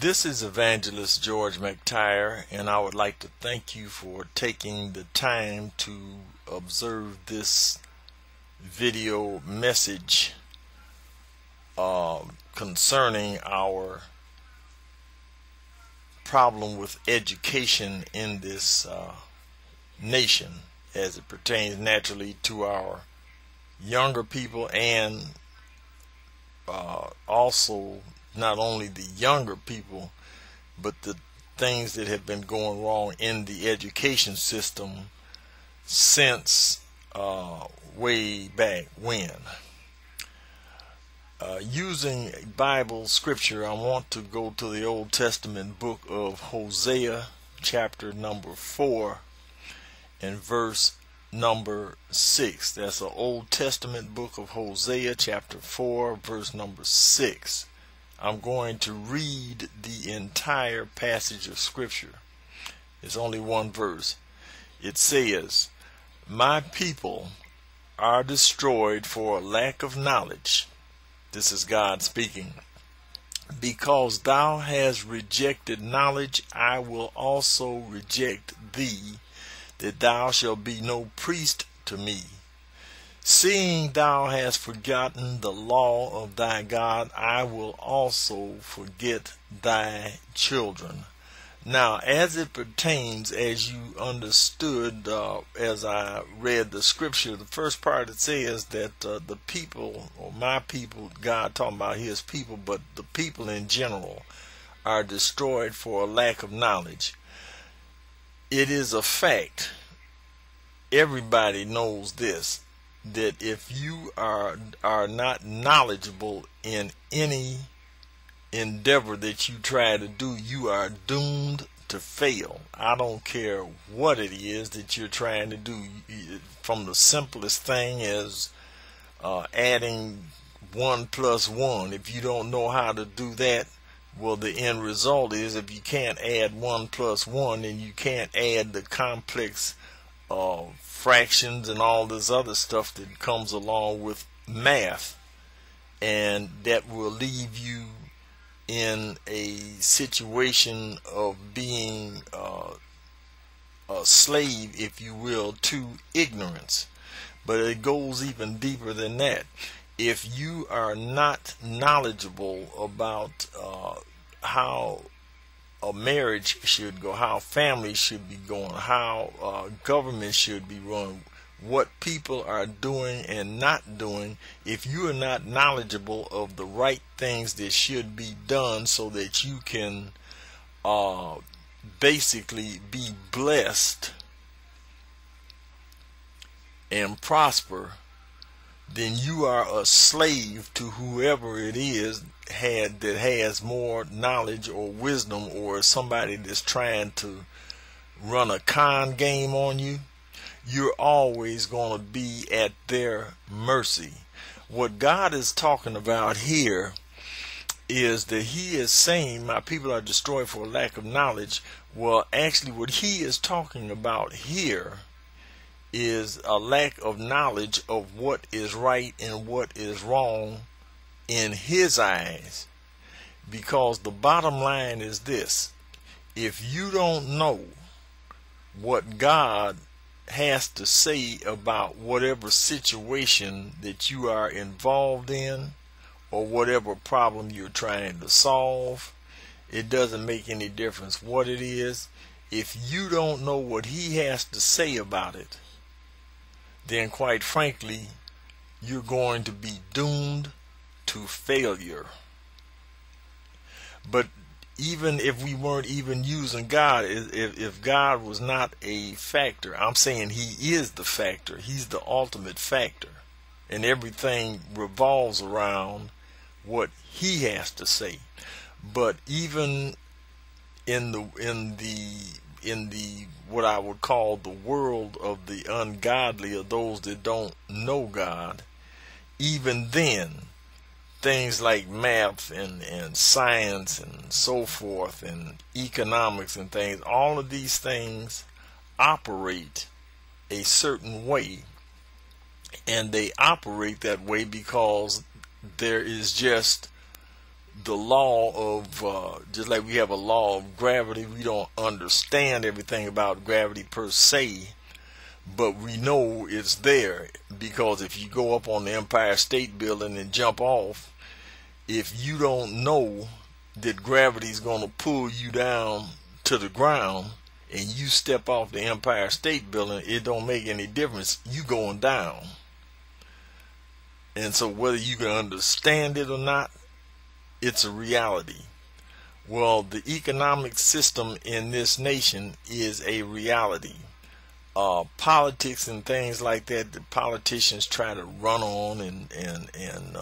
This is Evangelist George McTyre, and I would like to thank you for taking the time to observe this video message concerning our problem with education in this nation as it pertains naturally to our younger people and also not only the younger people, but the things that have been going wrong in the education system since way back when. Using Bible scripture, I want to go to the Old Testament book of Hosea, chapter number 4 and verse number 6. That's the Old Testament book of Hosea, chapter 4, verse number 6. I'm going to read the entire passage of scripture. It's only one verse. It says, "My people are destroyed for a lack of knowledge." This is God speaking. "Because thou hast rejected knowledge, I will also reject thee, that thou shalt be no priest to me. Seeing thou hast forgotten the law of thy God, I will also forget thy children." Now, as it pertains, as you understood as I read the scripture, the first part it says that the people, or my people, God talking about his people, but the people in general are destroyed for a lack of knowledge. It is a fact. Everybody knows this, that if you are not knowledgeable in any endeavor that you try to do, you are doomed to fail. I don't care what it is that you're trying to do, from the simplest thing as adding 1 plus 1. If you don't know how to do that, well, the end result is, if you can't add 1 plus 1, then you can't add the complex fractions and all this other stuff that comes along with math, and that will leave you in a situation of being a slave, if you will, to ignorance. But it goes even deeper than that. If you are not knowledgeable about how a marriage should go, how families should be going, how government should be run, what people are doing and not doing, if you are not knowledgeable of the right things that should be done so that you can basically be blessed and prosper, then you are a slave to whoever it is that has more knowledge or wisdom, or somebody that's trying to run a con game on you. You're always going to be at their mercy. What God is talking about here is that he is saying, my people are destroyed for a lack of knowledge. Well, actually what he is talking about here is a lack of knowledge of what is right and what is wrong in his eyes. Because the bottom line is this: if you don't know what God has to say about whatever situation that you are involved in, or whatever problem you're trying to solve, it doesn't make any difference what it is. If you don't know what he has to say about it, then quite frankly, you're going to be doomed to failure. But even if we weren't even using God, if God was not a factor, I'm saying he is the factor. He's the ultimate factor, and everything revolves around what he has to say. But even in the what I would call the world of the ungodly, or those that don't know God, even then, things like math and science and so forth, and economics and things, all of these things operate a certain way, and they operate that way because there is just the law of, just like we have a law of gravity, we don't understand everything about gravity per se, but we know it's there, because if you go up on the Empire State Building and jump off, if you don't know that gravity is going to pull you down to the ground and you step off the Empire State Building, it don't make any difference. You going down. And so whether you can understand it or not, it's a reality. Well, the economic system in this nation is a reality. Politics and things like that, the politicians try to run on and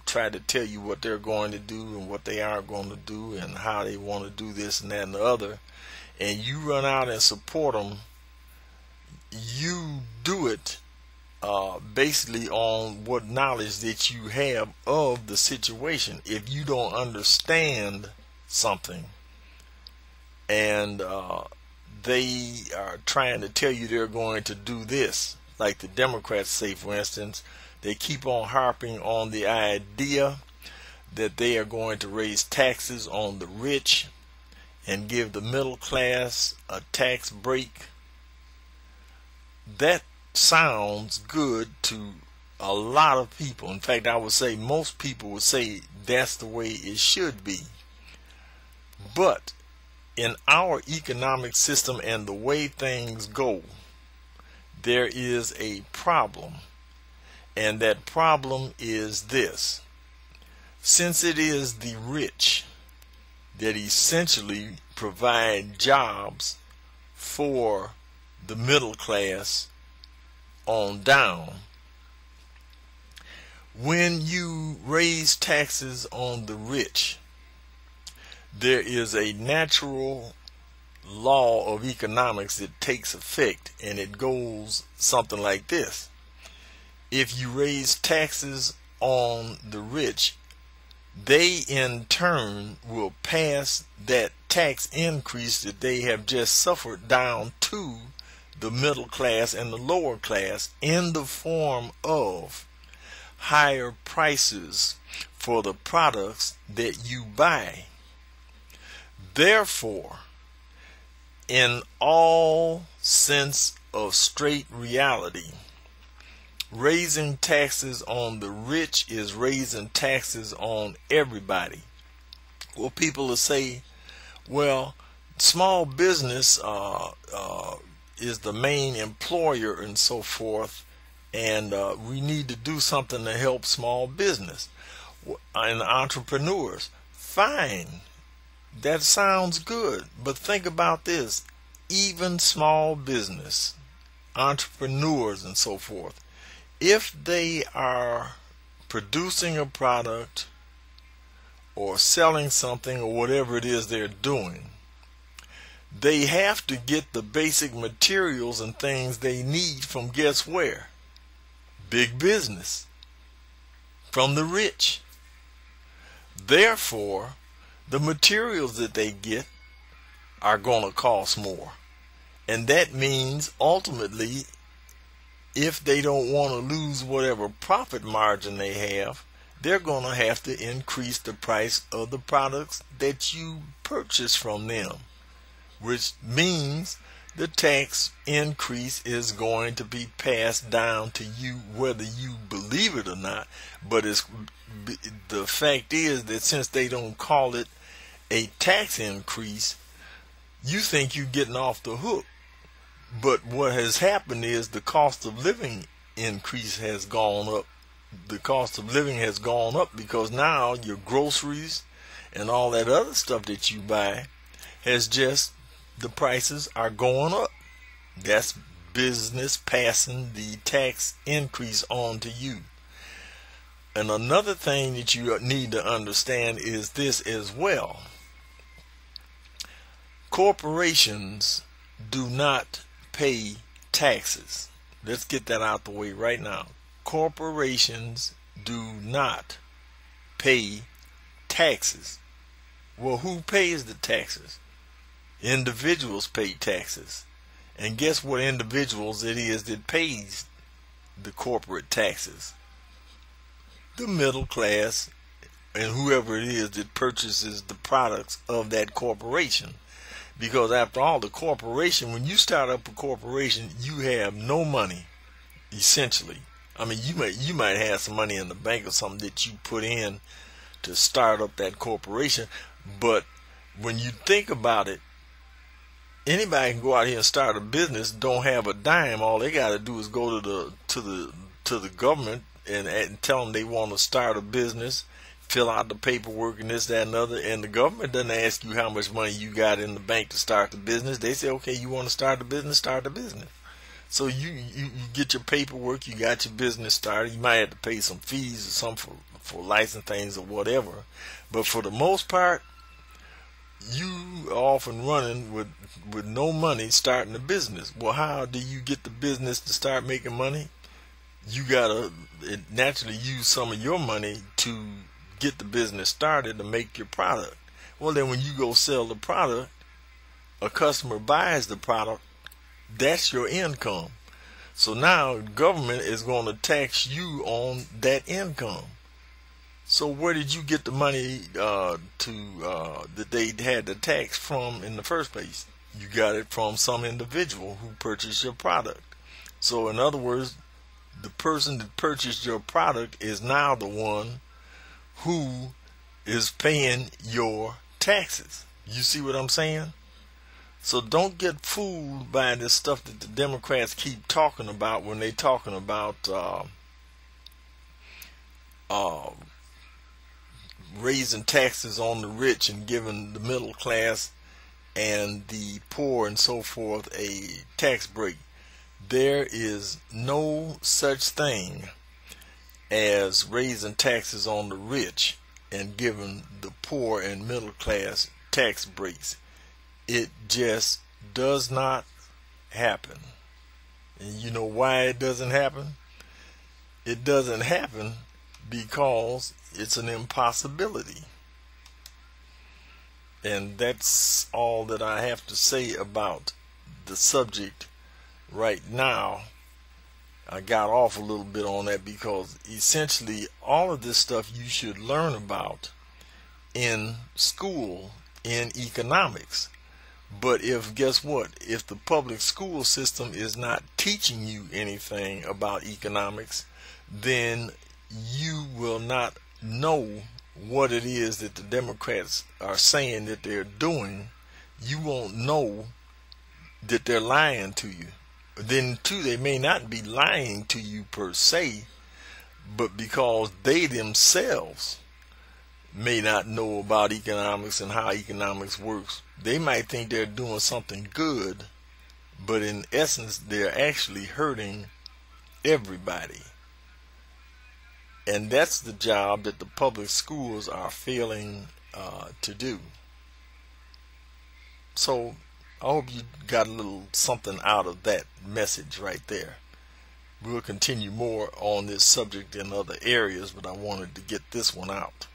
try to tell you what they're going to do and what they aren't going to do and how they want to do this and that and the other, and you run out and support them. You do it basically on what knowledge that you have of the situation. If you don't understand something and they are trying to tell you they're going to do this, like the Democrats say, for instance, they keep on harping on the idea that they are going to raise taxes on the rich and give the middle class a tax break. That sounds good to a lot of people. In fact, I would say most people would say that's the way it should be. But in our economic system and the way things go, there is a problem. And that problem is this: since it is the rich that essentially provide jobs for the middle class on down, when you raise taxes on the rich, there is a natural law of economics that takes effect, and it goes something like this. If you raise taxes on the rich, they in turn will pass that tax increase that they have just suffered down to the middle class and the lower class in the form of higher prices for the products that you buy. Therefore, in all sense of straight reality, raising taxes on the rich is raising taxes on everybody. Well, people will say, well, small business is the main employer and so forth, and we need to do something to help small business and entrepreneurs. Fine, that sounds good, but think about this. Even small business, entrepreneurs and so forth, if they are producing a product or selling something or whatever it is they're doing, they have to get the basic materials and things they need from, guess where? Big business, from the rich. Therefore, the materials that they get are going to cost more. And that means ultimately, if they don't want to lose whatever profit margin they have, they're going to have to increase the price of the products that you purchase from them, which means the tax increase is going to be passed down to you whether you believe it or not. But the fact is that since they don't call it a tax increase, you think you're getting off the hook. But what has happened is the cost of living increase has gone up. The cost of living has gone up because now your groceries and all that other stuff that you buy has just, the prices are going up. That's business passing the tax increase on to you. And another thing that you need to understand is this as well. Corporations do not pay taxes. Let's get that out the way right now. Corporations do not pay taxes. Well, who pays the taxes? Individuals pay taxes. And guess what individuals it is that pays the corporate taxes? The middle class and whoever it is that purchases the products of that corporation. Because after all, the corporation, when you start up a corporation, you have no money, essentially. I mean, you might have some money in the bank or something that you put in to start up that corporation, but when you think about it, anybody can go out here and start a business, don't have a dime. All they got to do is go to the government and tell them they want to start a business, fill out the paperwork and this, that, and other, and the government doesn't ask you how much money you got in the bank to start the business. They say, okay, you want to start the business, start the business. So you get your paperwork, you got your business started. You might have to pay some fees or something for license things or whatever, but for the most part, you are off and running with no money starting a business. Well, how do you get the business to start making money? You gotta naturally use some of your money to get the business started to make your product. Well, then when you go sell the product, a customer buys the product, that's your income. So now government is going to tax you on that income. So where did you get the money that they had the tax from in the first place? You got it from some individual who purchased your product. So in other words, the person that purchased your product is now the one who is paying your taxes. You see what I'm saying? So don't get fooled by this stuff that the Democrats keep talking about when they talking about raising taxes on the rich and giving the middle class and the poor and so forth a tax break. There is no such thing as raising taxes on the rich and giving the poor and middle class tax breaks. It just does not happen. And you know why it doesn't happen? It doesn't happen because it's an impossibility. And that's all that I have to say about the subject right now. I got off a little bit on that because essentially all of this stuff you should learn about in school in economics. But guess what? If the public school system is not teaching you anything about economics, then you will not know what it is that the Democrats are saying that they're doing. You won't know that they're lying to you. Then too, they may not be lying to you per se, but because they themselves may not know about economics and how economics works, they might think they're doing something good, but in essence they're actually hurting everybody. And that's the job that the public schools are failing to do. So I hope you got a little something out of that message right there. We'll continue more on this subject in other areas, but I wanted to get this one out.